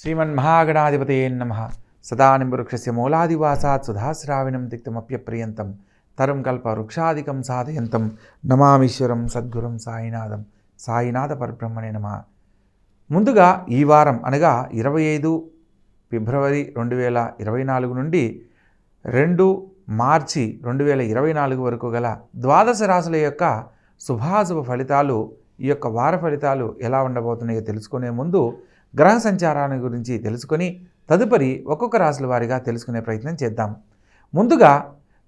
శ్రీమన్మహాగణాధిపతయే నమః. సదానింబవృక్షస్య మూలాదివాసాత్ సుధాశ్రావిణం తిక్తమప్యప్రియంతం తరుం కల్ప వృక్షాదికం సాధయంతం నమామీశ్వరం సద్గురం సాయినాథం. సాయినాథ పరబ్రహ్మణే నమః. ముందుగా ఈ వారం అనగా 25 ఫిబ్రవరి 2024 నుండి 2 మార్చి 2024 వరకు గల ద్వాదశ రాశుల యొక్క శుభాశుభ ఫలితాలు, ఈ యొక్క వార ఫలితాలు ఎలా ఉండబోతున్నాయో తెలుసుకునే ముందు గ్రహ సంచారాన్ని గురించి తెలుసుకొని తదుపరి ఒక్కొక్క రాశుల వారిగా తెలుసుకునే ప్రయత్నం చేద్దాం. ముందుగా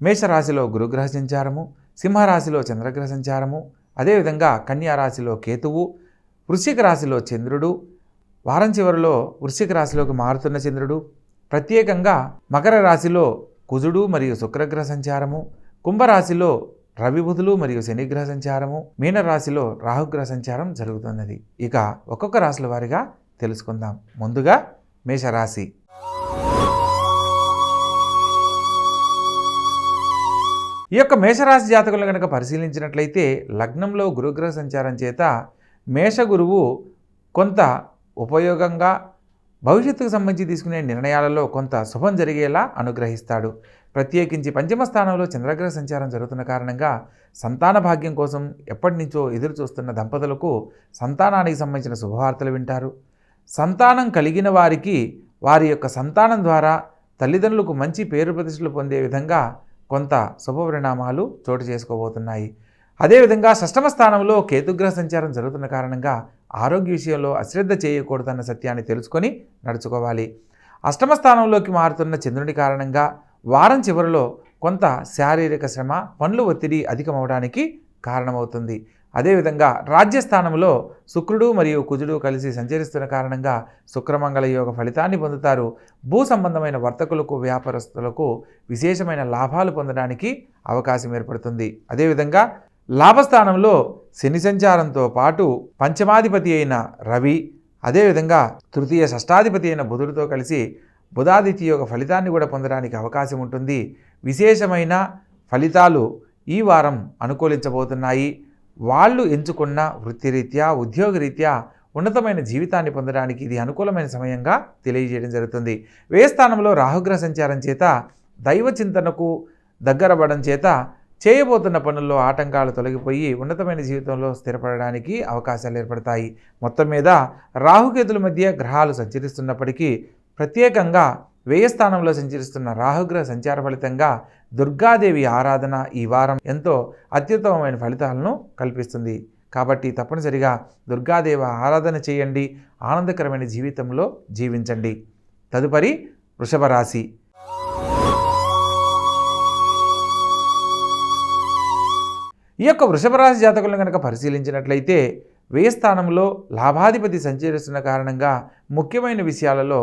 మేషరాశిలో గురుగ్రహ సంచారము, సింహరాశిలో చంద్రగ్రహ సంచారము, అదేవిధంగా కన్యారాశిలో కేతువు, వృశ్చిక రాశిలో చంద్రుడు, వారం చివరిలో వృశ్చిక రాశిలోకి మారుతున్న చంద్రుడు, ప్రత్యేకంగా మకర రాశిలో కుజుడు మరియు శుక్రగ్రహ సంచారము, కుంభరాశిలో రవి బుధులు మరియు శనిగ్రహ సంచారము, మీనరాశిలో రాహుగ్రహ సంచారం జరుగుతున్నది. ఇక ఒక్కొక్క రాశుల వారిగా తెలుసుకుందాం. ముందుగా మేషరాశి. ఈ యొక్క మేషరాశి జాతకులను కనుక పరిశీలించినట్లయితే లగ్నంలో గురుగ్రహ సంచారం చేత మేషగురువు కొంత ఉపయోగంగా భవిష్యత్తుకు సంబంధించి తీసుకునే నిర్ణయాలలో కొంత శుభం జరిగేలా అనుగ్రహిస్తాడు. ప్రత్యేకించి పంచమ స్థానంలో చంద్రగ్రహ సంచారం జరుగుతున్న కారణంగా సంతాన భాగ్యం కోసం ఎప్పటి నుంచో ఎదురు చూస్తున్న దంపతులకు సంతానానికి సంబంధించిన శుభవార్తలు వింటారు. సంతానం కలిగిన వారికి వారి యొక్క సంతానం ద్వారా తల్లిదండ్రులకు మంచి పేరు ప్రతిష్టలు పొందే విధంగా కొంత శుభ పరిణామాలు చోటు చేసుకోబోతున్నాయి. అదేవిధంగా షష్టమ స్థానంలో కేతుగ్రహ సంచారం జరుగుతున్న కారణంగా ఆరోగ్య విషయంలో అశ్రద్ధ చేయకూడదన్న సత్యాన్ని తెలుసుకొని నడుచుకోవాలి. అష్టమ స్థానంలోకి మారుతున్న చంద్రుని కారణంగా వారం చివరిలో కొంత శారీరక శ్రమ, పనుల ఒత్తిడి అధికమవడానికి కారణమవుతుంది. అదేవిధంగా రాజ్యస్థానంలో శుక్రుడు మరియు కుజుడు కలిసి సంచరిస్తున్న కారణంగా శుక్రమంగళ యోగ ఫలితాన్ని పొందుతారు. భూ సంబంధమైన వర్తకులకు, వ్యాపారస్తులకు విశేషమైన లాభాలు పొందడానికి అవకాశం ఏర్పడుతుంది. అదేవిధంగా లాభస్థానంలో శని సంచారంతో పాటు పంచమాధిపతి అయిన రవి, అదేవిధంగా తృతీయ షష్టాధిపతి అయిన బుధుడితో కలిసి బుధాదిత్య యోగ ఫలితాన్ని కూడా పొందడానికి అవకాశం ఉంటుంది. విశేషమైన ఫలితాలు ఈ వారం అనుకూలించబోతున్నాయి. వాళ్ళు ఎంచుకున్న వృత్తిరీత్యా, ఉద్యోగరీత్యా ఉన్నతమైన జీవితాన్ని పొందడానికి ఇది అనుకూలమైన సమయంగా తెలియజేయడం జరుగుతుంది. వ్యయ స్థానంలో రాహుగ్రహ సంచారం చేత దైవ చింతనకు దగ్గరపడడం చేత చేయబోతున్న పనుల్లో ఆటంకాలు తొలగిపోయి ఉన్నతమైన జీవితంలో స్థిరపడడానికి అవకాశాలు ఏర్పడతాయి. మొత్తం మీద రాహుకేతుల మధ్య గ్రహాలు సంచరిస్తున్నప్పటికీ ప్రత్యేకంగా వ్యయ స్థానంలో సంచరిస్తున్న రాహుగ్రహ సంచార ఫలితంగా దుర్గాదేవి ఆరాధన ఈ వారం ఎంతో అత్యుత్తమమైన ఫలితాలను కల్పిస్తుంది. కాబట్టి తప్పనిసరిగా దుర్గాదేవి ఆరాధన చేయండి, ఆనందకరమైన జీవితంలో జీవించండి. తదుపరి వృషభ రాశి. ఈ యొక్క వృషభ రాశి జాతకులను కనుక పరిశీలించినట్లయితే వ్యయ స్థానంలో లాభాధిపతి సంచరిస్తున్న కారణంగా ముఖ్యమైన విషయాలలో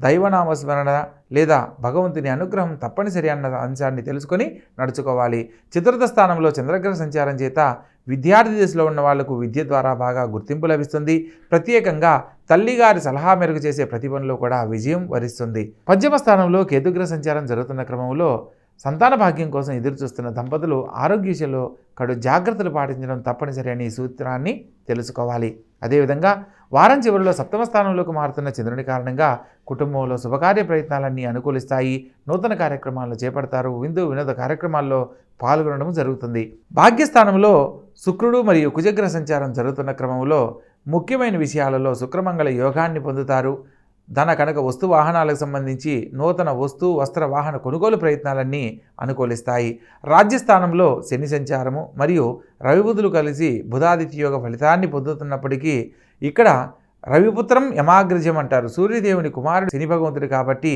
దైవనామస్మరణ లేదా భగవంతుని అనుగ్రహం తప్పనిసరి అన్న అంశాన్ని తెలుసుకొని నడుచుకోవాలి. చతుర్థ స్థానంలో చంద్రగ్రహ సంచారం చేత విద్యార్థి దశలో ఉన్న వాళ్లకు విద్య ద్వారా బాగా గుర్తింపు లభిస్తుంది. ప్రత్యేకంగా తల్లిగారి సలహా మేరకు చేసే ప్రతి పనిలో కూడా విజయం వరిస్తుంది. పంచమ స్థానంలో కేతుగ్రహ సంచారం జరుగుతున్న క్రమంలో సంతాన భాగ్యం కోసం ఎదురుచూస్తున్న దంపతులు ఆరోగ్య విషయంలో కడు జాగ్రత్తలు పాటించడం తప్పనిసరి అని ఈ సూత్రాన్ని తెలుసుకోవాలి. అదేవిధంగా వారం చివరిలో సప్తమ స్థానంలోకి మారుతున్న చంద్రుని కారణంగా కుటుంబంలో శుభకార్య ప్రయత్నాలన్నీ అనుకూలిస్తాయి. నూతన కార్యక్రమాలను చేపడతారు. వినోద కార్యక్రమాల్లో పాల్గొనడం జరుగుతుంది. భాగ్యస్థానంలో శుక్రుడు మరియు కుజగ్రహ సంచారం జరుగుతున్న క్రమంలో ముఖ్యమైన విషయాలలో శుక్రమంగళ యోగాన్ని పొందుతారు. ధన కనుక వస్తు వాహనాలకు సంబంధించి నూతన వస్తు వస్త్ర వాహన కొనుగోలు ప్రయత్నాలన్నీ అనుకూలిస్తాయి. రాజ్యస్థానంలో శని సంచారము మరియు రవి బుధులు కలిసి బుధాదిత్య యోగ ఫలితాన్ని పొందుతున్నప్పటికీ ఇక్కడ రవిపుత్రం యమాగ్రజం అంటారు. సూర్యదేవుని కుమారుడు శని భగవంతుడు కాబట్టి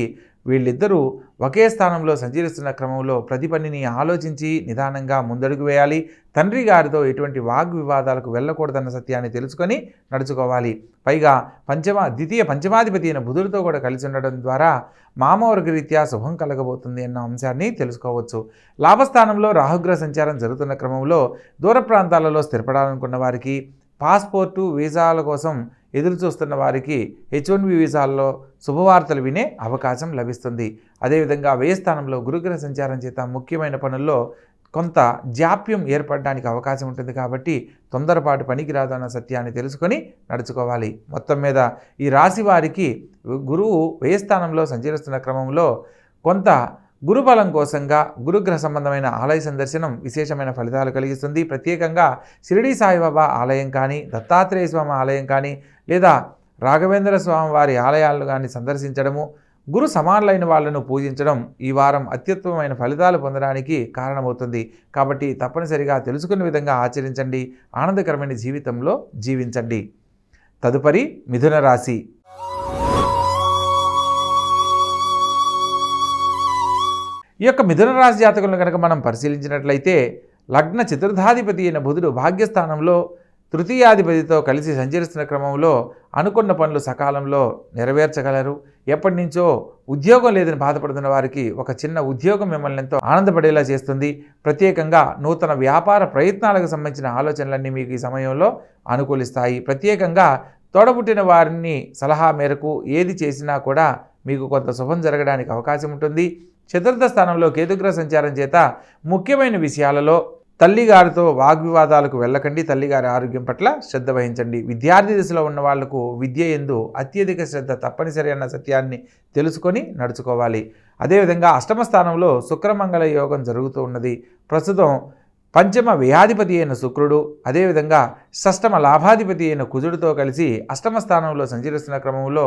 వీళ్ళిద్దరూ ఒకే స్థానంలో సంచరిస్తున్న క్రమంలో ప్రతి పనిని ఆలోచించి నిదానంగా ముందడుగు వేయాలి. తండ్రి గారితో ఎటువంటి వాగ్వివాదాలకు వెళ్ళకూడదన్న సత్యాన్ని తెలుసుకొని నడుచుకోవాలి. పైగా ద్వితీయ పంచమాధిపతి అయిన బుధుడితో కూడా కలిసి ఉండడం ద్వారా మామవర్గ రీత్యా శుభం కలగబోతుంది అన్న అంశాన్ని తెలుసుకోవచ్చు. లాభస్థానంలో రాహుగ్రహ సంచారం జరుగుతున్న క్రమంలో దూర ప్రాంతాలలో స్థిరపడాలనుకున్న వారికి, పాస్పోర్టు వీసాల కోసం ఎదురు చూస్తున్న వారికి H1B వీసాల్లో శుభవార్తలు వినే అవకాశం లభిస్తుంది. అదేవిధంగా వ్యయ స్థానంలో గురుగ్రహ సంచారం చేత ముఖ్యమైన పనుల్లో కొంత జాప్యం ఏర్పడడానికి అవకాశం ఉంటుంది. కాబట్టి తొందరపాటు పనికిరాదు అన్న సత్యాన్ని తెలుసుకొని నడుచుకోవాలి. మొత్తం మీద ఈ రాశి వారికి గురువు వ్యయ స్థానంలో సంచరిస్తున్న క్రమంలో కొంత గురుబలం కోసంగా గురుగ్రహ సంబంధమైన ఆలయ సందర్శనం విశేషమైన ఫలితాలు కలిగిస్తుంది. ప్రత్యేకంగా షిరిడీ సాయిబాబా ఆలయం కానీ, దత్తాత్రేయ స్వామి ఆలయం కానీ, లేదా రాఘవేంద్ర స్వామి వారి ఆలయాలను కానీ సందర్శించడము, గురు సమానులైన వాళ్ళను పూజించడం ఈ వారం అత్యుత్తమమైన ఫలితాలు పొందడానికి కారణమవుతుంది. కాబట్టి తప్పనిసరిగా తెలుసుకున్న విధంగా ఆచరించండి. ఆనందకరమైన జీవితంలో జీవించండి. తదుపరి మిథున రాశి. ఈ యొక్క మిథున రాశి జాతకులను కనుక మనం పరిశీలించినట్లయితే లగ్న చతుర్థాధిపతి అయిన బుధుడు భాగ్యస్థానంలో తృతీయాధిపతితో కలిసి సంచరిస్తున్న క్రమంలో అనుకున్న పనులు సకాలంలో నెరవేర్చగలరు. ఎప్పటి నుంచో ఉద్యోగం లేదని బాధపడుతున్న వారికి ఒక చిన్న ఉద్యోగం మిమ్మల్ని ఎంతో ఆనందపడేలా చేస్తుంది. ప్రత్యేకంగా నూతన వ్యాపార ప్రయత్నాలకు సంబంధించిన ఆలోచనలన్నీ మీకు ఈ సమయంలో అనుకూలిస్తాయి. ప్రత్యేకంగా తోడబుట్టిన వారిని సలహా మేరకు ఏది చేసినా కూడా మీకు కొంత శుభం జరగడానికి అవకాశం ఉంటుంది. చతుర్థ స్థానంలో కేతుగ్రహ సంచారం చేత ముఖ్యమైన విషయాలలో తల్లిగారితో వాగ్వివాదాలకు వెళ్ళకండి. తల్లిగారి ఆరోగ్యం పట్ల శ్రద్ధ వహించండి. విద్యార్థి దశలో ఉన్న వాళ్లకు విద్య యందు అత్యధిక శ్రద్ధ తప్పనిసరి అన్న సత్యాన్ని తెలుసుకొని నడుచుకోవాలి. అదేవిధంగా అష్టమ స్థానంలో శుక్రమంగళ యోగం జరుగుతూ ఉన్నది. ప్రస్తుతం పంచమ వ్యయాధిపతి అయిన శుక్రుడు, అదేవిధంగా షష్టమ లాభాధిపతి అయిన కుజుడితో కలిసి అష్టమ స్థానంలో సంచరిస్తున్న క్రమంలో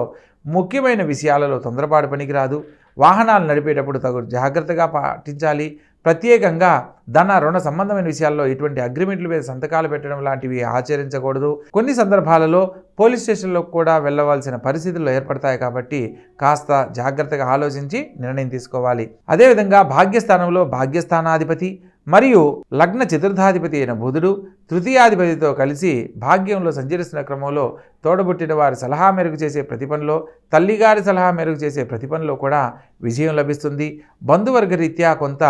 ముఖ్యమైన విషయాలలో తొందరపాటు పనికిరాదు. వాహనాలు నడిపేటప్పుడు తగు జాగ్రత్తగా పాటించాలి. ప్రత్యేకంగా ధన రుణ సంబంధమైన విషయాల్లో ఎటువంటి అగ్రిమెంట్ల మీద సంతకాలు పెట్టడం లాంటివి ఆచరించకూడదు. కొన్ని సందర్భాలలో పోలీస్ స్టేషన్లకు కూడా వెళ్ళవలసిన పరిస్థితులు ఏర్పడతాయి. కాబట్టి కాస్త జాగ్రత్తగా ఆలోచించి నిర్ణయం తీసుకోవాలి. అదేవిధంగా భాగ్యస్థానంలో భాగ్యస్థానాధిపతి మరియు లగ్న చతుర్థాధిపతి అయిన బుధుడు తృతీయాధిపతితో కలిసి భాగ్యంలో సంచరిస్తున్న క్రమంలో తోడబుట్టిన వారి సలహా మేరకు చేసే ప్రతి పనిలో, తల్లిగారి సలహా మేరకు చేసే ప్రతి పనిలో కూడా విజయం లభిస్తుంది. బంధువర్గ రీత్యా కొంత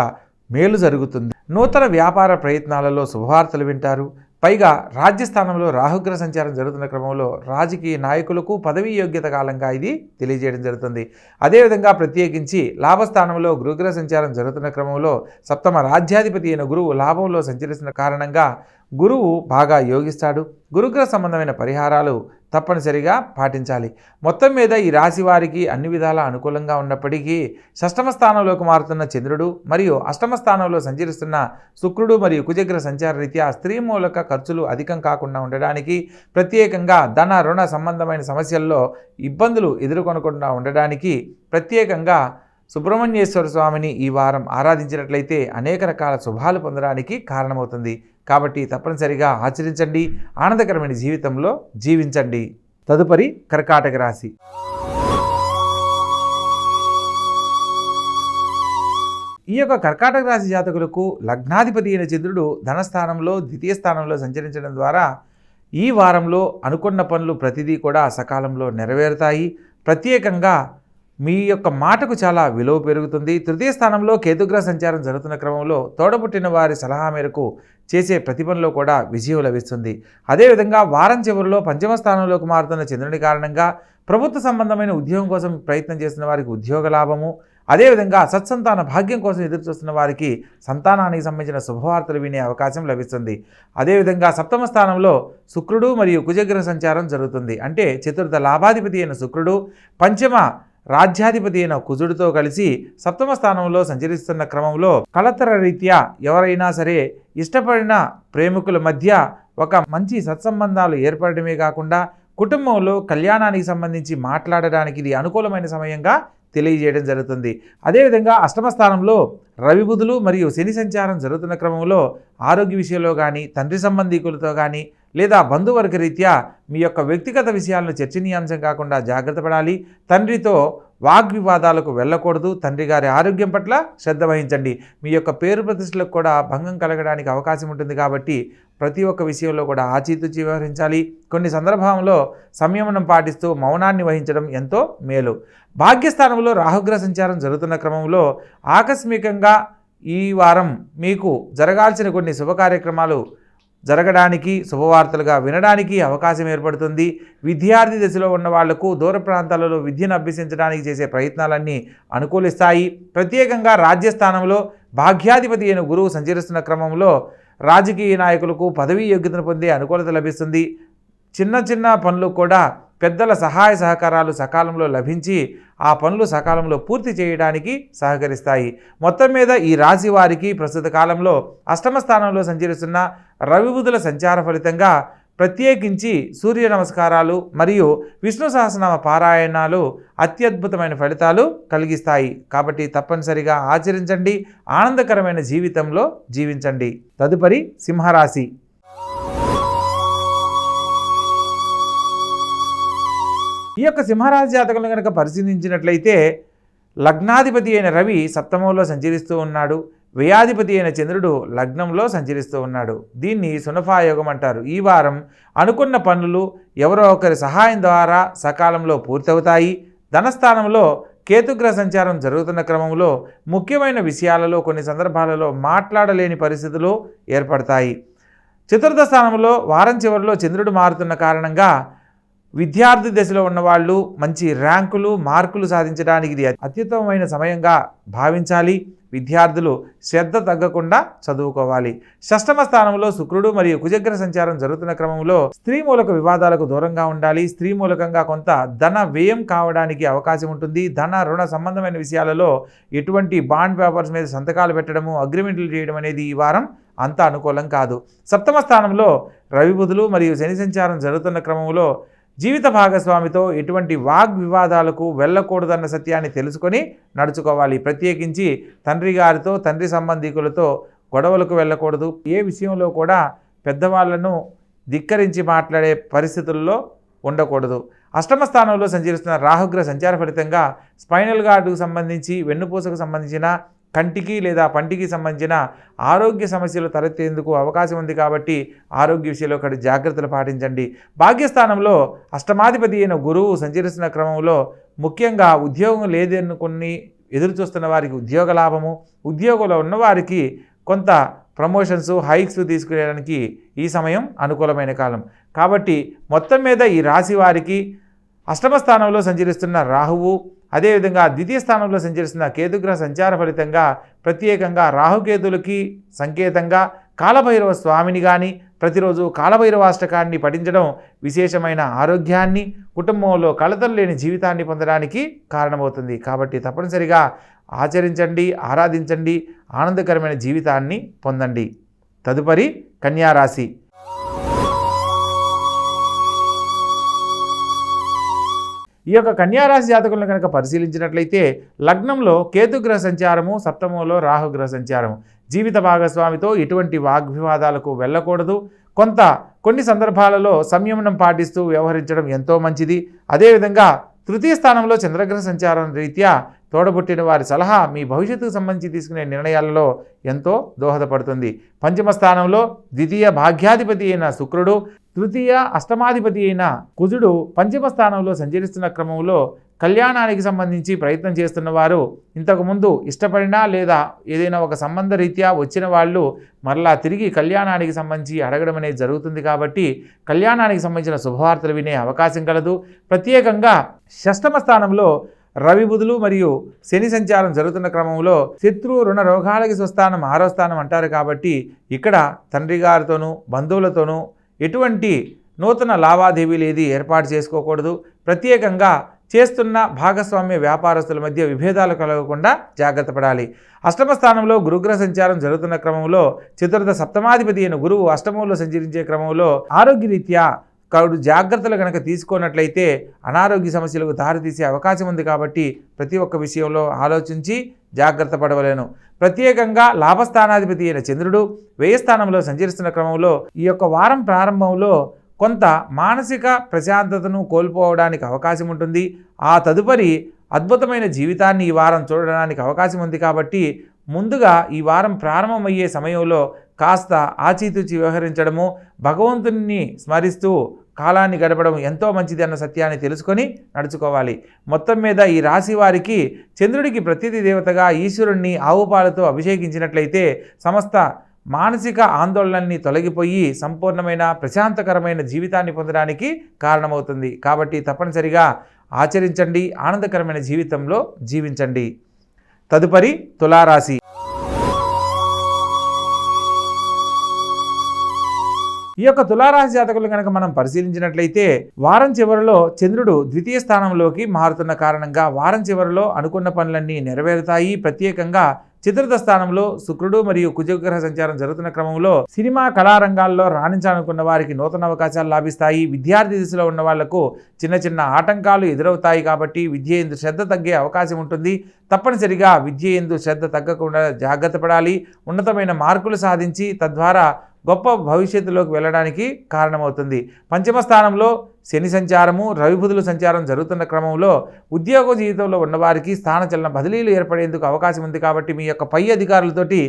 మేలు జరుగుతుంది. నూతన వ్యాపార ప్రయత్నాలలో శుభవార్తలు వింటారు. పైగా రాజ్యస్థానంలో రాహుగ్రహ సంచారం జరుగుతున్న క్రమంలో రాజకీయ నాయకులకు పదవీ యోగ్యత కాలంగా ఇది తెలియజేయడం జరుగుతుంది. అదేవిధంగా ప్రత్యేకించి లాభస్థానంలో గురుగ్రహ సంచారం జరుగుతున్న క్రమంలో సప్తమ రాజ్యాధిపతి అయిన గురువు లాభంలో సంచరిస్తున్న కారణంగా గురువు బాగా యోగిస్తాడు. గురుగ్రహ సంబంధమైన పరిహారాలు తప్పనిసరిగా పాటించాలి. మొత్తం మీద ఈ రాశి వారికి అన్ని విధాలా అనుకూలంగా ఉన్నప్పటికీ షష్టమ స్థానంలోకి మారుతున్న చంద్రుడు మరియు అష్టమ స్థానంలో సంచరిస్తున్న శుక్రుడు మరియు కుజగ్రహ సంచార రీత్యా స్త్రీ మూలక ఖర్చులు అధికం కాకుండా ఉండడానికి, ప్రత్యేకంగా ధన రుణ సంబంధమైన సమస్యల్లో ఇబ్బందులు ఎదుర్కొనకుండా ఉండడానికి ప్రత్యేకంగా సుబ్రహ్మణ్యేశ్వర స్వామిని ఈ వారం ఆరాధించినట్లయితే అనేక రకాల శుభాలు పొందడానికి కారణమవుతుంది. కాబట్టి తప్పనిసరిగా ఆచరించండి. ఆనందకరమైన జీవితంలో జీవించండి. తదుపరి కర్కాటక రాశి. ఈ యొక్క కర్కాటక రాశి జాతకులకు లగ్నాధిపతి అయిన చంద్రుడు ధనస్థానంలో ద్వితీయ స్థానంలో సంచరించడం ద్వారా ఈ వారంలో అనుకున్న పనులు ప్రతిదీ కూడా సకాలంలో నెరవేరుతాయి. ప్రత్యేకంగా మీ యొక్క మాటకు చాలా విలువ పెరుగుతుంది. తృతీయ స్థానంలో కేతుగ్రహ సంచారం జరుగుతున్న క్రమంలో తోడబుట్టిన వారి సలహా మేరకు చేసే ప్రతి పనిలో కూడా విజయం లభిస్తుంది. అదేవిధంగా వారం చివరిలో పంచమ స్థానంలోకి మారుతున్న చంద్రుని కారణంగా ప్రభుత్వ సంబంధమైన ఉద్యోగం కోసం ప్రయత్నం చేస్తున్న వారికి ఉద్యోగ లాభము, అదేవిధంగా సత్సంతాన భాగ్యం కోసం ఎదురుచూస్తున్న వారికి సంతానానికి సంబంధించిన శుభవార్తలు వినే అవకాశం లభిస్తుంది. అదేవిధంగా సప్తమ స్థానంలో శుక్రుడు మరియు కుజగ్రహ సంచారం జరుగుతుంది. అంటే చతుర్థ లాభాధిపతి అయిన శుక్రుడు పంచమ రాజ్యాధిపతి అయిన కుజుడితో కలిసి సప్తమ స్థానంలో సంచరిస్తున్న క్రమంలో కలతర రీత్యా ఎవరైనా సరే ఇష్టపడిన ప్రేమికుల మధ్య ఒక మంచి సత్సంబంధాలు ఏర్పడమే కాకుండా కుటుంబంలో కళ్యాణానికి సంబంధించి మాట్లాడడానికి ఇది అనుకూలమైన సమయంగా తెలియజేయడం జరుగుతుంది. అదేవిధంగా అష్టమ స్థానంలో రవి బుధులు మరియు శని సంచారం జరుగుతున్న క్రమంలో ఆరోగ్య విషయంలో కానీ, తండ్రి సంబంధికులతో కానీ లేదా బంధువర్గ రీత్యా మీ యొక్క వ్యక్తిగత విషయాలను చర్చనీయాంశం కాకుండా జాగ్రత్త పడాలి. తండ్రితో వాగ్వివాదాలకు వెళ్ళకూడదు. తండ్రి గారి ఆరోగ్యం పట్ల శ్రద్ధ వహించండి. మీ యొక్క పేరు ప్రతిష్టలకు కూడా భంగం కలగడానికి అవకాశం ఉంటుంది. కాబట్టి ప్రతి ఒక్క విషయంలో కూడా ఆచితూచి వ్యవహరించాలి. కొన్ని సందర్భంలో సంయమనం పాటిస్తూ మౌనాన్ని వహించడం ఎంతో మేలు. భాగ్యస్థానంలో రాహుగ్రహ సంచారం జరుగుతున్న క్రమంలో ఆకస్మికంగా ఈ వారం మీకు జరగాల్సిన కొన్ని శుభ కార్యక్రమాలు జరగడానికి, శుభవార్తలుగా వినడానికి అవకాశం ఏర్పడుతుంది. విద్యార్థి దశలో ఉన్న వాళ్లకు దూర ప్రాంతాలలో విద్యను అభ్యసించడానికి చేసే ప్రయత్నాలన్నీ అనుకూలిస్తాయి. ప్రత్యేకంగా రాజ్యస్థానంలో భాగ్యాధిపతి అయిన గురువు సంచరిస్తున్న క్రమంలో రాజకీయ నాయకులకు పదవీ యోగ్యతను పొందే అనుకూలత లభిస్తుంది. చిన్న చిన్న పనులు కూడా పెద్దల సహాయ సహకారాలు సకాలంలో లభించి ఆ పనులు సకాలంలో పూర్తి చేయడానికి సహకరిస్తాయి. మొత్తం మీద ఈ రాశి వారికి ప్రస్తుత కాలంలో అష్టమ స్థానంలో సంచరిస్తున్న రవి బుధుల సంచార ఫలితంగా ప్రత్యేకించి సూర్య నమస్కారాలు మరియు విష్ణు సహస్రనామ పారాయణాలు అత్యద్భుతమైన ఫలితాలు కలిగిస్తాయి. కాబట్టి తప్పనిసరిగా ఆచరించండి, ఆనందకరమైన జీవితంలో జీవించండి. తదుపరి సింహరాశి. ఈ యొక్క సింహరాశి జాతకులను కనుక పరిశీలించినట్లయితే లగ్నాధిపతి అయిన రవి సప్తమంలో సంచరిస్తూ ఉన్నాడు. వ్యయాధిపతి అయిన చంద్రుడు లగ్నంలో సంచరిస్తూ ఉన్నాడు. దీన్ని సునఫాయోగం అంటారు. ఈ వారం అనుకున్న పనులు ఎవరో ఒకరి సహాయం ద్వారా సకాలంలో పూర్తవుతాయి. ధనస్థానంలో కేతుగ్రహ సంచారం జరుగుతున్న క్రమంలో ముఖ్యమైన విషయాలలో కొన్ని సందర్భాలలో మాట్లాడలేని పరిస్థితులు ఏర్పడతాయి. చతుర్థ స్థానంలో వారం చివరిలో చంద్రుడు మారుతున్న కారణంగా విద్యార్థి దశలో ఉన్నవాళ్ళు మంచి ర్యాంకులు, మార్కులు సాధించడానికి ఇది అత్యుత్తమమైన సమయంగా భావించాలి. విద్యార్థులు శ్రద్ధ తగ్గకుండా చదువుకోవాలి. షష్టమ స్థానంలో శుక్రుడు మరియు కుజగ్రహ సంచారం జరుగుతున్న క్రమంలో స్త్రీ మూలక వివాదాలకు దూరంగా ఉండాలి. స్త్రీ మూలకంగా కొంత ధన వ్యయం కావడానికి అవకాశం ఉంటుంది. ధన రుణ సంబంధమైన విషయాలలో ఎటువంటి బాండ్ పేపర్స్ మీద సంతకాలు పెట్టడము, అగ్రిమెంట్లు చేయడం అనేది ఈ వారం అంత అనుకూలం కాదు. సప్తమ స్థానంలో రవి బుధులు మరియు శని సంచారం జరుగుతున్న క్రమంలో జీవిత భాగస్వామితో ఎటువంటి వాగ్వివాదాలకు వెళ్ళకూడదన్న సత్యాన్ని తెలుసుకొని నడుచుకోవాలి. ప్రత్యేకించి తండ్రి గారితో, తండ్రి సంబంధికులతో గొడవలకు వెళ్ళకూడదు. ఏ విషయంలో కూడా పెద్దవాళ్లను ధిక్కరించి మాట్లాడే పరిస్థితుల్లో ఉండకూడదు. అష్టమ స్థానంలో సంచరిస్తున్న రాహుగ్రహ సంచార ఫలితంగా స్పైనల్ గార్డుకు సంబంధించి, వెన్నుపూసకు సంబంధించిన, కంటికి లేదా పంటికి సంబంధించిన ఆరోగ్య సమస్యలు తలెత్తేందుకు అవకాశం ఉంది. కాబట్టి ఆరోగ్య విషయంలో ఒకటి జాగ్రత్తలు పాటించండి. భాగ్యస్థానంలో అష్టమాధిపతి అయిన గురువు సంచరిస్తున్న క్రమంలో ముఖ్యంగా ఉద్యోగం లేదనుకుని ఎదురు చూస్తున్న వారికి ఉద్యోగ లాభము, ఉద్యోగంలో ఉన్నవారికి కొంత ప్రమోషన్స్, హైక్స్ తీసుకునేడానికి ఈ సమయం అనుకూలమైన కాలం. కాబట్టి మొత్తం మీద ఈ రాశి వారికి అష్టమ స్థానంలో సంచరిస్తున్న రాహువు, అదేవిధంగా ద్వితీయ స్థానంలో సంచరిస్తున్న కేతుగ్రహ సంచార ఫలితంగా ప్రత్యేకంగా రాహుకేతులకి సంకేతంగా కాలభైరవ స్వామిని కానీ ప్రతిరోజు కాలభైరవాష్టకాన్ని పఠించడం విశేషమైన ఆరోగ్యాన్ని, కుటుంబంలో కలతలు లేని జీవితాన్ని పొందడానికి కారణమవుతుంది. కాబట్టి తప్పనిసరిగా ఆచరించండి, ఆరాధించండి, ఆనందకరమైన జీవితాన్ని పొందండి. తదుపరి కన్యారాశి. ఈ యొక్క కన్యారాశి జాతకులను కనుక పరిశీలించినట్లయితే లగ్నంలో కేతుగ్రహ సంచారము, సప్తమంలో రాహుగ్రహ సంచారము. జీవిత భాగస్వామితో ఎటువంటి వాగ్వివాదాలకు వెళ్ళకూడదు. కొన్ని సందర్భాలలో సంయమనం పాటిస్తూ వ్యవహరించడం ఎంతో మంచిది. అదేవిధంగా తృతీయ స్థానంలో చంద్రగ్రహ సంచారం రీత్యా తోడబుట్టిన వారి సలహా మీ భవిష్యత్తుకు సంబంధించి తీసుకునే నిర్ణయాలలో ఎంతో దోహదపడుతుంది. పంచమ స్థానంలో ద్వితీయ భాగ్యాధిపతి అయిన శుక్రుడు, తృతీయ అష్టమాధిపతి అయిన కుజుడు పంచమ స్థానంలో సంచరిస్తున్న క్రమంలో కళ్యాణానికి సంబంధించి ప్రయత్నం చేస్తున్న వారు, ఇంతకుముందు ఇష్టపడినా లేదా ఏదైనా ఒక సంబంధ రీత్యా వచ్చిన వాళ్ళు మరలా తిరిగి కళ్యాణానికి సంబంధించి అడగడం అనేది జరుగుతుంది. కాబట్టి కళ్యాణానికి సంబంధించిన శుభవార్తలు వినే అవకాశం కలదు. ప్రత్యేకంగా షష్టమ స్థానంలో రవి బుధులు మరియు శని సంచారం జరుగుతున్న క్రమంలో శత్రు రుణ రోగాలకి స్వస్థానం 6వ స్థానం అంటారు. కాబట్టి ఇక్కడ తండ్రి గారితోనూ బంధువులతోనూ ఎటువంటి నూతన లావాదేవీలు ఏది ఏర్పాటు చేసుకోకూడదు. ప్రత్యేకంగా చేస్తున్న భాగస్వామ్య వ్యాపారస్తుల మధ్య విభేదాలు కలగకుండా జాగ్రత్త పడాలి. అష్టమ స్థానంలో గురుగ్రహ సంచారం జరుగుతున్న క్రమంలో చతుర్థ సప్తమాధిపతి అయిన గురువు అష్టమంలో సంచరించే క్రమంలో ఆరోగ్యరీత్యా కడు జాగ్రత్తలు కనుక తీసుకున్నట్లయితే అనారోగ్య సమస్యలకు దారితీసే అవకాశం ఉంది. కాబట్టి ప్రతి ఒక్క విషయంలో ఆలోచించి జాగ్రత్త పడవలేను. ప్రత్యేకంగా లాభస్థానాధిపతి అయిన చంద్రుడు వ్యయ స్థానంలో సంచరిస్తున్న క్రమంలో ఈ యొక్క వారం ప్రారంభంలో కొంత మానసిక ప్రశాంతతను కోల్పోవడానికి అవకాశం ఉంటుంది. ఆ తదుపరి అద్భుతమైన జీవితాన్ని ఈ వారం చూడడానికి అవకాశం ఉంది. కాబట్టి ముందుగా ఈ వారం ప్రారంభమయ్యే సమయంలో కాస్త ఆచితూచి వ్యవహరించడము, భగవంతుని స్మరిస్తూ కాలాన్ని గడపడం ఎంతో మంచిది అన్న సత్యాన్ని తెలుసుకొని నడుచుకోవాలి. మొత్తం మీద ఈ రాశి వారికి చంద్రుడికి ప్రతిథి దేవతగా ఈశ్వరుణ్ణి ఆవు పాలతో అభిషేకించినట్లయితే సమస్త మానసిక ఆందోళనల్ని తొలగిపోయి సంపూర్ణమైన ప్రశాంతకరమైన జీవితాన్ని పొందడానికి కారణమవుతుంది. కాబట్టి తప్పనిసరిగా ఆచరించండి, ఆనందకరమైన జీవితంలో జీవించండి. తదుపరి తులారాశి. ఈ యొక్క తులారాశి జాతకులు కనుక మనం పరిశీలించినట్లయితే వారం చివరిలో చంద్రుడు ద్వితీయ స్థానంలోకి మారుతున్న కారణంగా వారం చివరిలో అనుకున్న పనులన్నీ నెరవేరుతాయి. ప్రత్యేకంగా చతుర్థ స్థానంలో శుక్రుడు మరియు కుజగ్రహ సంచారం జరుగుతున్న క్రమంలో సినిమా కళారంగాల్లో రాణించాలనుకున్న వారికి నూతన అవకాశాలు లాభిస్తాయి. విద్యార్థి దిశలో ఉన్న వాళ్లకు చిన్న చిన్న ఆటంకాలు ఎదురవుతాయి. కాబట్టి విద్య యందు శ్రద్ధ తగ్గే అవకాశం ఉంటుంది. తప్పనిసరిగా విద్య యందు శ్రద్ధ తగ్గకుండా జాగ్రత్త పడాలి. ఉన్నతమైన మార్కులు సాధించి తద్వారా గొప్ప భవిష్యత్తులోకి వెళ్ళడానికి కారణమవుతుంది. పంచమ స్థానంలో శని సంచారము, రవి బుధుల సంచారం జరుగుతున్న క్రమంలో ఉద్యోగ జీవితంలో ఉన్నవారికి స్థానచలన బదిలీలు ఏర్పడేందుకు అవకాశం ఉంది. కాబట్టి మీ యొక్క పై అధికారులతోటి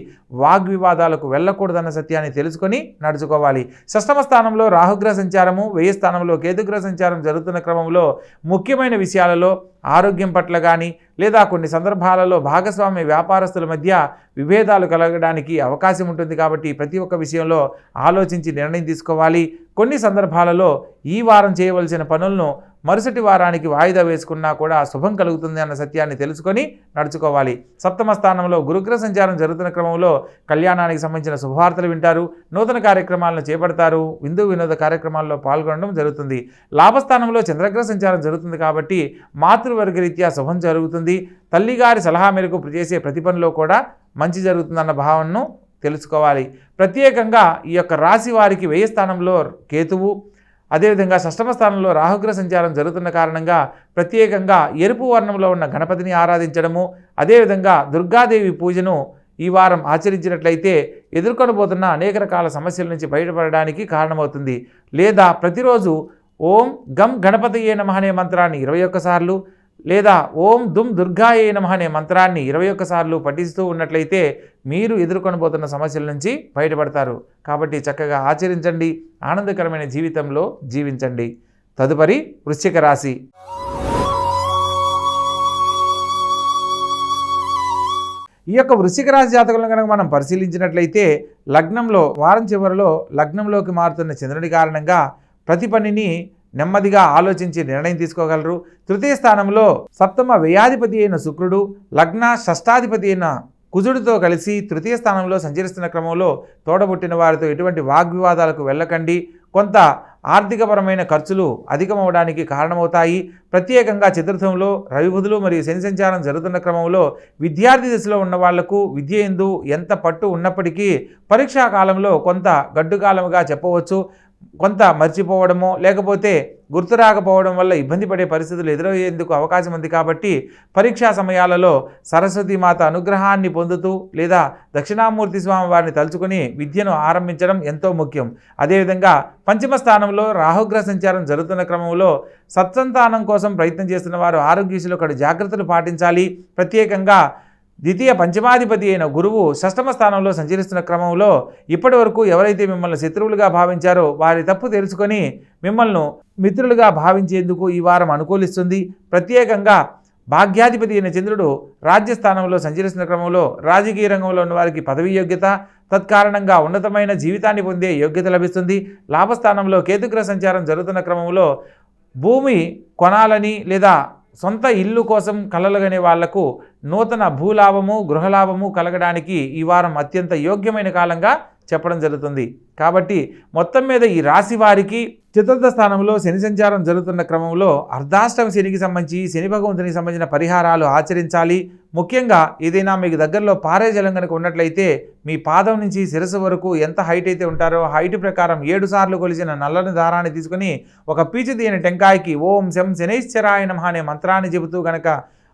వాగ్వివాదాలకు వెళ్ళకూడదన్న సత్యాన్ని తెలుసుకొని నడుచుకోవాలి. షష్టమ స్థానంలో రాహుగ్రహ సంచారము, వ్యయ స్థానంలో కేతుగ్రహ సంచారం జరుగుతున్న క్రమంలో ముఖ్యమైన విషయాలలో ఆరోగ్యం పట్ల కానీ లేదా కొన్ని సందర్భాలలో భాగస్వామ్య వ్యాపారస్తుల మధ్య విభేదాలు కలగడానికి అవకాశం ఉంటుంది. కాబట్టి ప్రతి ఒక్క విషయంలో ఆలోచించి నిర్ణయం తీసుకోవాలి. కొన్ని సందర్భాలలో ఈ వారం చేయవలసిన పనులను మరుసటి వారానికి వాయిదా వేసుకున్నా కూడా శుభం కలుగుతుంది అన్న సత్యాన్ని తెలుసుకొని నడుచుకోవాలి. సప్తమ స్థానంలో గురుగ్రహ సంచారం జరుగుతున్న క్రమంలో కళ్యాణానికి సంబంధించిన శుభవార్తలు వింటారు, నూతన కార్యక్రమాలను చేపడతారు, విందు వినోద కార్యక్రమాల్లో పాల్గొనడం జరుగుతుంది. లాభస్థానంలో చంద్రగ్రహ సంచారం జరుగుతుంది కాబట్టి మాతృవర్గ రీత్యా శుభం జరుగుతుంది. తల్లిగారి సలహా మేరకు చేసే ప్రతి పనిలో కూడా మంచి జరుగుతుందన్న భావనను తెలుసుకోవాలి. ప్రత్యేకంగా ఈ యొక్క రాశి వారికి వ్యయ స్థానంలో కేతువు, అదేవిధంగా షష్టమ స్థానంలో రాహుగ్రహ సంచారం జరుగుతున్న కారణంగా ప్రత్యేకంగా ఎరుపు వర్ణంలో ఉన్న గణపతిని ఆరాధించడము, అదేవిధంగా దుర్గాదేవి పూజను ఈ వారం ఆచరించినట్లయితే ఎదుర్కొనబోతున్న అనేక రకాల సమస్యల నుంచి బయటపడడానికి కారణమవుతుంది. లేదా ప్రతిరోజు ఓం గం గణపతయే నమః అనే మంత్రాన్ని 21 సార్లు లేదా ఓం దుమ్ దుర్గాయే నమః అనే మంత్రాన్ని 21 సార్లు పఠిస్తూ ఉన్నట్లయితే మీరు ఎదుర్కొనబోతున్న సమస్యల నుంచి బయటపడతారు. కాబట్టి చక్కగా ఆచరించండి, ఆనందకరమైన జీవితంలో జీవించండి. తదుపరి వృశ్చిక రాశి. ఈ యొక్క వృశ్చిక రాశి జాతకులను కనుక మనం పరిశీలించినట్లయితే లగ్నంలో వారం చివరిలో లగ్నంలోకి మారుతున్న చంద్రుడి కారణంగా ప్రతి పనిని నెమ్మదిగా ఆలోచించి నిర్ణయం తీసుకోగలరు. తృతీయ స్థానంలో సప్తమ వ్యయాధిపతి అయిన శుక్రుడు, లగ్న షష్టాధిపతి అయిన కుజుడితో కలిసి తృతీయ స్థానంలో సంచరిస్తున్న క్రమంలో తోడబుట్టిన వారితో ఎటువంటి వాగ్వివాదాలకు వెళ్ళకండి. కొంత ఆర్థికపరమైన ఖర్చులు అధికమవడానికి కారణమవుతాయి. ప్రత్యేకంగా చతుర్థంలో రవి బుధులు మరియు శని సంచారం జరుగుతున్న క్రమంలో విద్యార్థి దశలో ఉన్న వాళ్లకు విద్య యందు ఎంత పట్టు ఉన్నప్పటికీ పరీక్షా కాలంలో కొంత గడ్డుకాలముగా చెప్పవచ్చు. కొంత మర్చిపోవడమో లేకపోతే గుర్తు రాకపోవడం వల్ల ఇబ్బంది పడే పరిస్థితులు ఎదురయ్యేందుకు అవకాశం ఉంది. కాబట్టి పరీక్షా సమయాలలో సరస్వతీమాత అనుగ్రహాన్ని పొందుతూ లేదా దక్షిణామూర్తి స్వామి వారిని తలుచుకుని విద్యను ఆరంభించడం ఎంతో ముఖ్యం. అదేవిధంగా పంచమ స్థానంలో రాహుగ్రహ సంచారం జరుగుతున్న క్రమంలో సత్సంతానం కోసం ప్రయత్నం చేస్తున్న వారు ఆరోగ్యశీలో ఒకటి జాగ్రత్తలు పాటించాలి. ప్రత్యేకంగా ద్వితీయ పంచమాధిపతి అయిన గురువు షష్టమ స్థానంలో సంచరిస్తున్న క్రమంలో ఇప్పటి వరకు ఎవరైతే మిమ్మల్ని శత్రువులుగా భావించారో వారి తప్పు తెలుసుకొని మిమ్మల్ని మిత్రులుగా భావించేందుకు ఈ వారం అనుకూలిస్తుంది. ప్రత్యేకంగా భాగ్యాధిపతి అయిన చంద్రుడు రాజ్యస్థానంలో సంచరిస్తున్న క్రమంలో రాజకీయ రంగంలో ఉన్న వారికి పదవీ యోగ్యత, తత్కారణంగా ఉన్నతమైన జీవితాన్ని పొందే యోగ్యత లభిస్తుంది. లాభస్థానంలో కేతుగ్రహ సంచారం జరుగుతున్న క్రమంలో భూమి కొనాలని లేదా సొంత ఇల్లు కోసం కలలుగనే వాళ్లకు నూతన భూలాభము, గృహలాభము కలగడానికి ఈ వారం అత్యంత యోగ్యమైన కాలంగా చెప్పడం జరుగుతుంది. కాబట్టి మొత్తం మీద ఈ రాశి వారికి చతుర్థ స్థానంలో శని సంచారం జరుగుతున్న క్రమంలో అర్ధాష్టమ శనికి సంబంధించి శని భగవంతునికి సంబంధించిన పరిహారాలు ఆచరించాలి. ముఖ్యంగా ఏదైనా మీకు దగ్గరలో పారే జలం కనుక ఉన్నట్లయితే మీ పాదం నుంచి శిరస్సు వరకు ఎంత హైట్ అయితే ఉంటారో హైట్ ప్రకారం 7 సార్లు కొలిచిన నల్లని దారాన్ని తీసుకుని ఒక పీచు తీయని టెంకాయకి ఓం శం శనైశ్చరాయ నమః అనే మంత్రాన్ని చెబుతూ గనక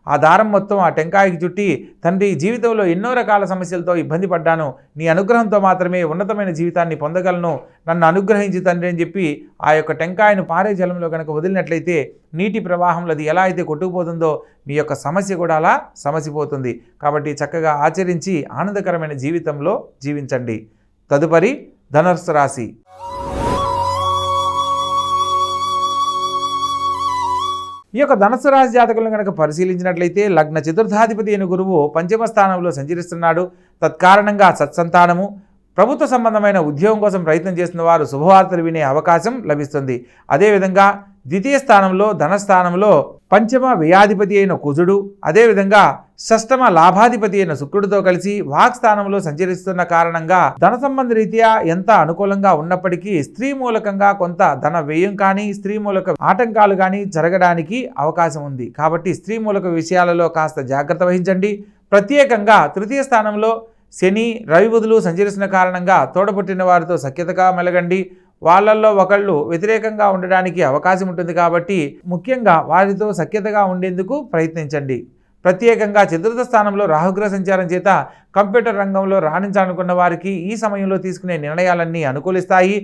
ఆ దారం మొత్తం ఆ టెంకాయకి చుట్టి, తండ్రి జీవితంలో ఎన్నో రకాల సమస్యలతో ఇబ్బంది పడ్డాను, నీ అనుగ్రహంతో మాత్రమే ఉన్నతమైన జీవితాన్ని పొందగలను, నన్ను అనుగ్రహించి తండ్రి అని చెప్పి ఆ యొక్క టెంకాయను పారే జలంలో కనుక వదిలినట్లయితే నీటి ప్రవాహంలో అది ఎలా అయితే కొట్టుకుపోతుందో మీ యొక్క సమస్య కూడా అలా సమసిపోతుంది. కాబట్టి చక్కగా ఆచరించి ఆనందకరమైన జీవితంలో జీవించండి. తదుపరి ధనుస్సు రాశి. ఈ యొక్క ధనుస్సు రాశి జాతకులను కనుక పరిశీలించినట్లయితే లగ్న చతుర్థాధిపతి అయిన గురువు పంచమ స్థానంలో సంచరిస్తున్నాడు. తత్కారణంగా సత్సంతానము, ప్రభుత్వ సంబంధమైన ఉద్యోగం కోసం ప్రయత్నం చేస్తున్న వారు శుభవార్తలు వినే అవకాశం లభిస్తుంది. అదేవిధంగా ద్వితీయ స్థానంలో ధనస్థానంలో పంచమ వ్యయాధిపతి అయిన కుజుడు, అదేవిధంగా షష్టమ లాభాధిపతి అయిన శుక్రుడితో కలిసి వాక్ స్థానంలో సంచరిస్తున్న కారణంగా ధన సంబంధ రీత్యా ఎంత అనుకూలంగా ఉన్నప్పటికీ స్త్రీ మూలకంగా కొంత ధన వ్యయం కానీ స్త్రీ మూలక ఆటంకాలు కానీ జరగడానికి అవకాశం ఉంది. కాబట్టి స్త్రీ మూలక విషయాలలో కాస్త జాగ్రత్త వహించండి. ప్రత్యేకంగా తృతీయ స్థానంలో శని రవి బుధులు సంచరిస్తున్న కారణంగా తోడపుట్టిన వారితో సఖ్యతగా మెలగండి. వాళ్ళల్లో ఒకళ్ళు వ్యతిరేకంగా ఉండడానికి అవకాశం ఉంటుంది కాబట్టి ముఖ్యంగా వారితో సఖ్యతగా ఉండేందుకు ప్రయత్నించండి. ప్రత్యేకంగా చతుర్థ స్థానంలో రాహుగ్రహ సంచారం చేత కంప్యూటర్ రంగంలో రాణించాలనుకున్న వారికి ఈ సమయంలో తీసుకునే నిర్ణయాలన్నీ అనుకూలిస్తాయి.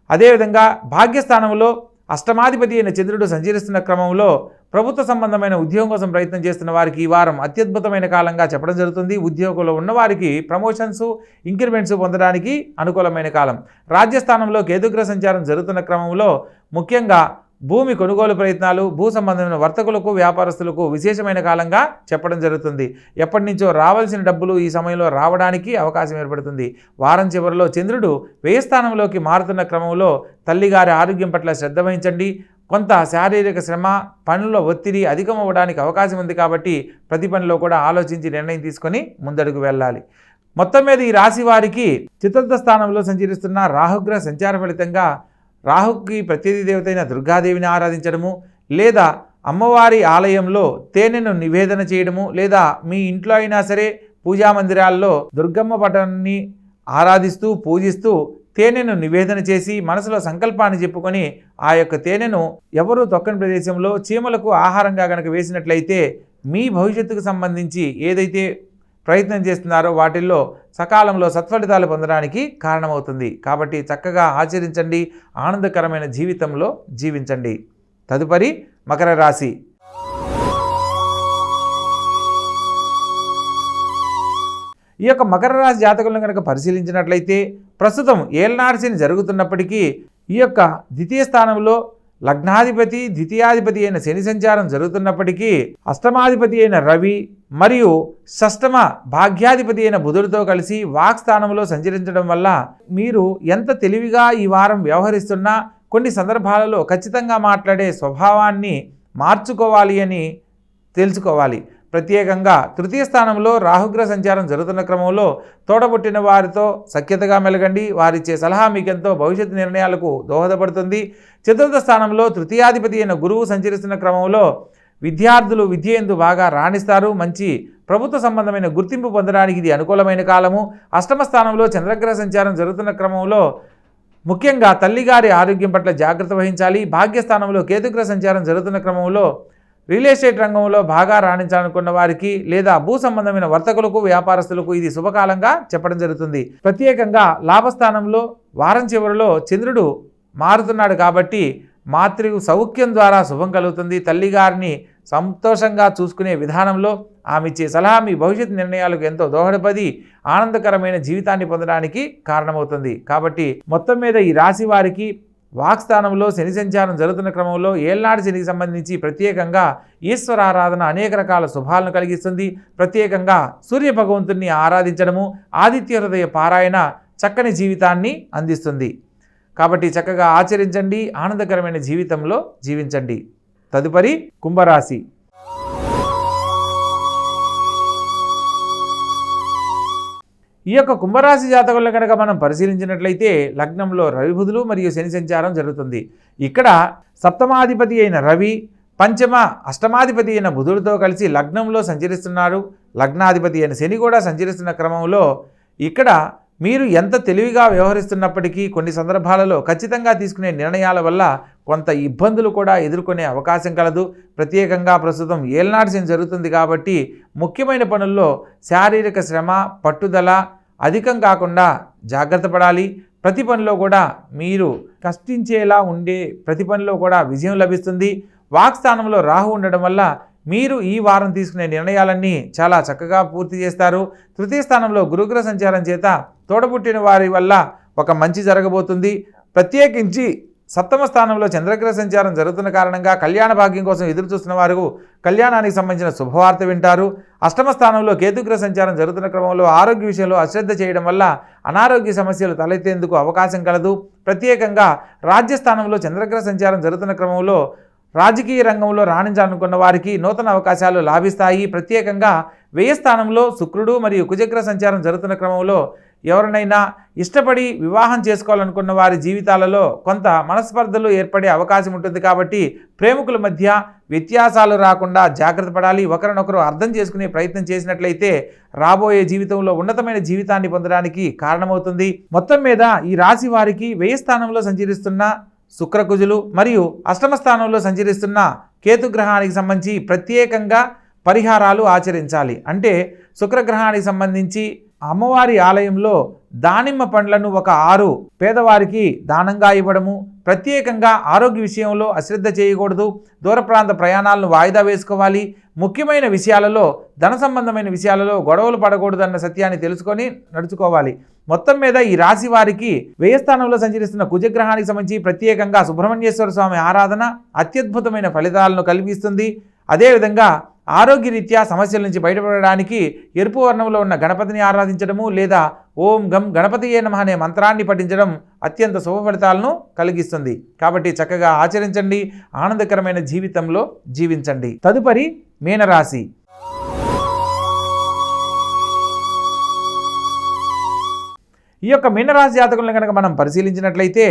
అదేవిధంగా భాగ్యస్థానంలో అష్టమాధిపతి అయిన చంద్రుడు సంచరిస్తున్న క్రమంలో ప్రభుత్వ సంబంధమైన ఉద్యోగం కోసం ప్రయత్నం చేస్తున్న వారికి ఈ వారం అత్యద్భుతమైన కాలంగా చెప్పడం జరుగుతుంది. ఉద్యోగంలో ఉన్నవారికి ప్రమోషన్స్ ఇంక్రిమెంట్స్ పొందడానికి అనుకూలమైన కాలం. రాజ్యస్థానంలో కేతుగ్రహ సంచారం జరుగుతున్న క్రమంలో ముఖ్యంగా భూమి కొనుగోలు ప్రయత్నాలు భూ సంబంధమైన వర్తకులకు వ్యాపారస్తులకు విశేషమైన కాలంగా చెప్పడం జరుగుతుంది. ఎప్పటి నుంచో రావాల్సిన డబ్బులు ఈ సమయంలో రావడానికి అవకాశం ఏర్పడుతుంది. వారం చివరిలో చంద్రుడు వ్యయ స్థానంలోకి మారుతున్న క్రమంలో తల్లిగారి ఆరోగ్యం పట్ల శ్రద్ధ వహించండి. కొంత శారీరక శ్రమ పనుల ఒత్తిడి అధికమవ్వడానికి అవకాశం ఉంది కాబట్టి ప్రతి పనిలో కూడా ఆలోచించి నిర్ణయం తీసుకొని ముందడుగు వెళ్ళాలి. మొత్తం మీద ఈ రాశి వారికి చతుర్థ స్థానంలో సంచరిస్తున్న రాహుగ్రహ సంచార ఫలితంగా రాహుకి ప్రత్యర్థి దేవత అయిన దుర్గాదేవిని ఆరాధించడము, లేదా అమ్మవారి ఆలయంలో తేనెను నివేదన చేయడము, లేదా మీ ఇంట్లో అయినా సరే పూజా మందిరాల్లో దుర్గమ్మ పటాన్ని ఆరాధిస్తూ పూజిస్తూ తేనెను నివేదన చేసి మనసులో సంకల్పాన్ని చెప్పుకొని ఆ యొక్క తేనెను ఎవరూ తొక్కని ప్రదేశంలో చీమలకు ఆహారంగా కనుక వేసినట్లయితే మీ భవిష్యత్తుకు సంబంధించి ఏదైతే ప్రయత్నం చేస్తున్నారో వాటిల్లో సకాలంలో సత్ఫలితాలు పొందడానికి కారణమవుతుంది. కాబట్టి చక్కగా ఆచరించండి, ఆనందకరమైన జీవితంలో జీవించండి. తదుపరి మకర రాశి. ఈ యొక్క మకర రాశి జాతకులను కనుక పరిశీలించినట్లయితే ప్రస్తుతం ఏళ్నాడు శని జరుగుతున్నప్పటికీ ఈ యొక్క ద్వితీయ స్థానంలో లగ్నాధిపతి ద్వితీయాధిపతి అయిన శని సంచారం జరుగుతున్నప్పటికీ అష్టమాధిపతి అయిన రవి మరియు షష్టమ భాగ్యాధిపతి అయిన బుధుడితో కలిసి వాక్ స్థానంలో సంచరించడం వల్ల మీరు ఎంత తెలివిగా ఈ వారం వ్యవహరిస్తున్నా కొన్ని సందర్భాలలో ఖచ్చితంగా మాట్లాడే స్వభావాన్ని మార్చుకోవాలి అని తెలుసుకోవాలి. ప్రత్యేకంగా తృతీయ స్థానంలో రాహుగ్రహ సంచారం జరుగుతున్న క్రమంలో తోడబుట్టిన వారితో సఖ్యతగా మెలగండి. వారిచ్చే సలహా మీకెంతో భవిష్యత్తు నిర్ణయాలకు దోహదపడుతుంది. చతుర్థ స్థానంలో తృతీయాధిపతి అయిన గురువు సంచరిస్తున్న క్రమంలో విద్యార్థులు విద్య యందు బాగా రాణిస్తారు. మంచి ప్రభుత్వ సంబంధమైన గుర్తింపు పొందడానికి ఇది అనుకూలమైన కాలము. అష్టమ స్థానంలో చంద్రగ్రహ సంచారం జరుగుతున్న క్రమంలో ముఖ్యంగా తల్లిగారి ఆరోగ్యం పట్ల జాగ్రత్త వహించాలి. భాగ్యస్థానంలో కేతుగ్రహ సంచారం జరుగుతున్న క్రమంలో రియల్ ఎస్టేట్ రంగంలో బాగా రాణించాలనుకున్న వారికి లేదా భూ సంబంధమైన వర్తకులకు వ్యాపారస్తులకు ఇది శుభకాలంగా చెప్పడం జరుగుతుంది. ప్రత్యేకంగా లాభస్థానంలో వారం చివరిలో చంద్రుడు మారుతున్నాడు కాబట్టి మాతృ సౌఖ్యం ద్వారా శుభం కలుగుతుంది. తల్లిగారిని సంతోషంగా చూసుకునే విధానంలో ఆమె ఇచ్చే సలహా మీ భవిష్యత్ నిర్ణయాలకు ఎంతో దోహదపడి ఆనందకరమైన జీవితాన్ని పొందడానికి కారణమవుతుంది. కాబట్టి మొత్తం మీద ఈ రాశి వారికి వాక్స్థానంలో శని సంచారం జరుగుతున్న క్రమంలో ఏళ్నాడు శనికి సంబంధించి ప్రత్యేకంగా ఈశ్వరారాధన అనేక రకాల శుభాలను కలిగిస్తుంది. ప్రత్యేకంగా సూర్య భగవంతుని ఆరాధించడము, ఆదిత్య హృదయ పారాయణ చక్కని జీవితాన్ని అందిస్తుంది. కాబట్టి చక్కగా ఆచరించండి, ఆనందకరమైన జీవితంలో జీవించండి. తదుపరి కుంభరాశి. ఈ యొక్క కుంభరాశి జాతకులను కనుక మనం పరిశీలించినట్లయితే లగ్నంలో రవి బుధులు మరియు శని సంచారం జరుగుతుంది. ఇక్కడ సప్తమాధిపతి అయిన రవి పంచమ అష్టమాధిపతి అయిన బుధుడితో కలిసి లగ్నంలో సంచరిస్తున్నారు. లగ్నాధిపతి అయిన శని కూడా సంచరిస్తున్న క్రమంలో ఇక్కడ మీరు ఎంత తెలివిగా వ్యవహరిస్తున్నప్పటికీ కొన్ని సందర్భాలలో ఖచ్చితంగా తీసుకునే నిర్ణయాల వల్ల కొంత ఇబ్బందులు కూడా ఎదుర్కొనే అవకాశం కలదు. ప్రత్యేకంగా ప్రస్తుతం ఏళ్నాడు శని జరుగుతుంది కాబట్టి ముఖ్యమైన పనుల్లో శారీరక శ్రమ పట్టుదల అధికం కాకుండా జాగ్రత్త పడాలి. ప్రతి పనిలో కూడా మీరు కష్టించేలా ఉండే ప్రతి పనిలో కూడా విజయం లభిస్తుంది. వాక్స్థానంలో రాహు ఉండడం వల్ల మీరు ఈ వారం తీసుకునే నిర్ణయాలన్నీ చాలా చక్కగా పూర్తి చేస్తారు. తృతీయ స్థానంలో గురుగ్రహ సంచారం చేత తోడబుట్టిన వారి వల్ల ఒక మంచి జరగబోతుంది. ప్రత్యేకించి సప్తమ స్థానంలో చంద్రగ్రహ సంచారం జరుగుతున్న కారణంగా కళ్యాణ భాగ్యం కోసం ఎదురు చూస్తున్న వారు కళ్యాణానికి సంబంధించిన శుభవార్త వింటారు. అష్టమ స్థానంలో కేతుగ్రహ సంచారం జరుగుతున్న క్రమంలో ఆరోగ్య విషయంలో అశ్రద్ధ చేయడం వల్ల అనారోగ్య సమస్యలు తలెత్తేందుకు అవకాశం కలదు. ప్రత్యేకంగా రాజ్యస్థానంలో చంద్రగ్రహ సంచారం జరుగుతున్న క్రమంలో రాజకీయ రంగంలో రాణించాలనుకున్న వారికి నూతన అవకాశాలు లాభిస్తాయి. ప్రత్యేకంగా వ్యయ స్థానంలో శుక్రుడు మరియు కుజగ్రహ సంచారం జరుగుతున్న క్రమంలో ఎవరినైనా ఇష్టపడి వివాహం చేసుకోవాలనుకున్న వారి జీవితాలలో కొంత మనస్పర్ధలు ఏర్పడే అవకాశం ఉంటుంది. కాబట్టి ప్రేమికుల మధ్య వ్యత్యాసాలు రాకుండా జాగ్రత్త పడాలి. ఒకరినొకరు అర్థం చేసుకునే ప్రయత్నం చేసినట్లయితే రాబోయే జీవితంలో ఉన్నతమైన జీవితాన్ని పొందడానికి కారణమవుతుంది. మొత్తం మీద ఈ రాశి వారికి వ్యయ స్థానంలో సంచరిస్తున్న శుక్రకుజులు మరియు అష్టమ స్థానంలో సంచరిస్తున్న కేతుగ్రహానికి సంబంధించి ప్రత్యేకంగా పరిహారాలు ఆచరించాలి. అంటే శుక్రగ్రహానికి సంబంధించి అమ్మవారి ఆలయంలో దానిమ్మ పండ్లను ఒక 6 పేదవారికి దానంగా ఇవ్వడము, ప్రత్యేకంగా ఆరోగ్య విషయంలో అశ్రద్ధ చేయకూడదు, దూర ప్రాంత ప్రయాణాలను వాయిదా వేసుకోవాలి, ముఖ్యమైన విషయాలలో ధన సంబంధమైన విషయాలలో గొడవలు పడకూడదన్న సత్యాన్ని తెలుసుకొని నడుచుకోవాలి. మొత్తం మీద ఈ రాశి వారికి వ్యయ స్థానంలో సంచరిస్తున్న కుజగ్రహానికి సంబంధించి ప్రత్యేకంగా సుబ్రహ్మణ్యేశ్వర స్వామి ఆరాధన అత్యద్భుతమైన ఫలితాలను కలిగిస్తుంది. అదేవిధంగా ఆరోగ్యరీత్యా సమస్యల నుంచి బయటపడడానికి ఎరుపు వర్ణంలో ఉన్న గణపతిని ఆరాధించడము లేదా ఓం గం గణపతియే నమః అనే మంత్రాన్ని పఠించడం అత్యంత శుభ ఫలితాలను కలిగిస్తుంది. కాబట్టి చక్కగా ఆచరించండి, ఆనందకరమైన జీవితంలో జీవించండి. తదుపరి మీనరాశి. ఈ యొక్క మీనరాశి జాతకులను కనుక మనం పరిశీలించినట్లయితే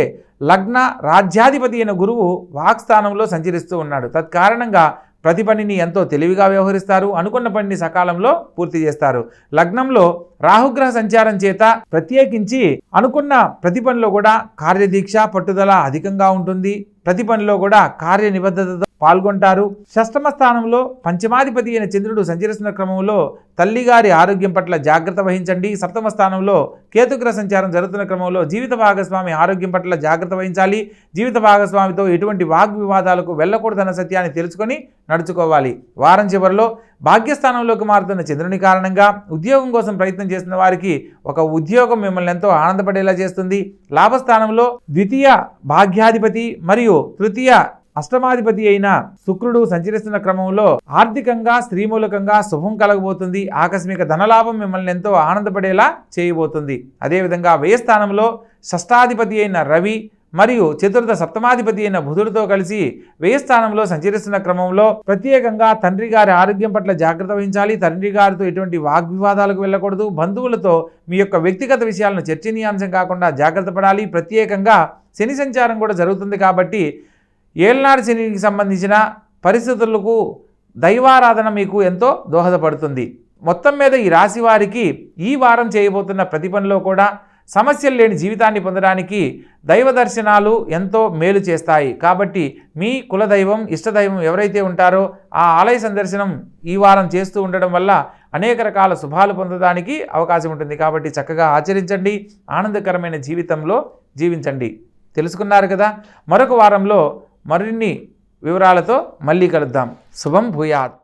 లగ్న రాజ్యాధిపతి అయిన గురువు వాక్స్థానంలో సంచరిస్తూ ఉన్నాడు. తత్కారణంగా ప్రతి పనిని ఎంతో తెలివిగా వ్యవహరిస్తారు, అనుకున్న పనిని సకాలంలో పూర్తి చేస్తారు. లగ్నంలో రాహుగ్రహ సంచారం చేత ప్రత్యేకించి అనుకున్న ప్రతి పనిలో కూడా కార్యదీక్ష పట్టుదల అధికంగా ఉంటుంది. ప్రతి పనిలో కూడా కార్య నిబద్ధతతో పాల్గొంటారు. షష్టమ స్థానంలో పంచమాధిపతి అయిన చంద్రుడు సంచరిస్తున్న క్రమంలో తల్లిగారి ఆరోగ్యం పట్ల జాగ్రత్త వహించండి. సప్తమ స్థానంలో కేతుగ్రహ సంచారం జరుగుతున్న క్రమంలో జీవిత భాగస్వామి ఆరోగ్యం పట్ల జాగ్రత్త వహించాలి. జీవిత భాగస్వామితో ఎటువంటి వాగ్వివాదాలకు వెళ్ళకూడదన్న సత్యాన్ని తెలుసుకొని నడుచుకోవాలి. వారం చివరిలో భాగ్యస్థానంలోకి మారుతున్న చంద్రుని కారణంగా ఉద్యోగం కోసం ప్రయత్నం చేస్తున్న వారికి ఒక ఉద్యోగం మిమ్మల్ని ఎంతో ఆనందపడేలా చేస్తుంది. లాభస్థానంలో ద్వితీయ భాగ్యాధిపతి మరియు తృతీయ అష్టమాధిపతి అయిన శుక్రుడు సంచరిస్తున్న క్రమంలో ఆర్థికంగా స్త్రీమూలకంగా శుభం కలగబోతుంది. ఆకస్మిక ధనలాభం మిమ్మల్ని ఎంతో ఆనందపడేలా చేయబోతుంది. అదేవిధంగా వ్యయ స్థానంలో షష్టాధిపతి అయిన రవి మరియు చతుర్థ సప్తమాధిపతి అయిన బుధుడితో కలిసి వ్యయ స్థానంలో సంచరిస్తున్న క్రమంలో ప్రత్యేకంగా తండ్రి గారి ఆరోగ్యం పట్ల జాగ్రత్త వహించాలి. తండ్రి గారితో ఎటువంటి వాగ్వివాదాలకు వెళ్ళకూడదు. బంధువులతో మీ యొక్క వ్యక్తిగత విషయాలను చర్చనీయాంశం కాకుండా జాగ్రత్త పడాలి. ప్రత్యేకంగా శని సంచారం కూడా జరుగుతుంది కాబట్టి ఏళ్నాడు శనికి సంబంధించిన పరిస్థితులకు దైవారాధన మీకు ఎంతో దోహదపడుతుంది. మొత్తం మీద ఈ రాశి వారికి ఈ వారం చేయబోతున్న ప్రతి పనిలో కూడా సమస్యలు లేని జీవితాన్ని పొందడానికి దైవ దర్శనాలు ఎంతో మేలు చేస్తాయి. కాబట్టి మీ కులదైవం ఇష్టదైవం ఎవరైతే ఉంటారో ఆ ఆలయ సందర్శనం ఈ వారం చేస్తూ ఉండడం వల్ల అనేక రకాల శుభాలు పొందడానికి అవకాశం ఉంటుంది. కాబట్టి చక్కగా ఆచరించండి, ఆనందకరమైన జీవితంలో జీవించండి. తెలుసుకున్నారు కదా. మరొక వారంలో మరిన్ని వివరాలతో మళ్ళీ కలుద్దాం. శుభం భూయాత్.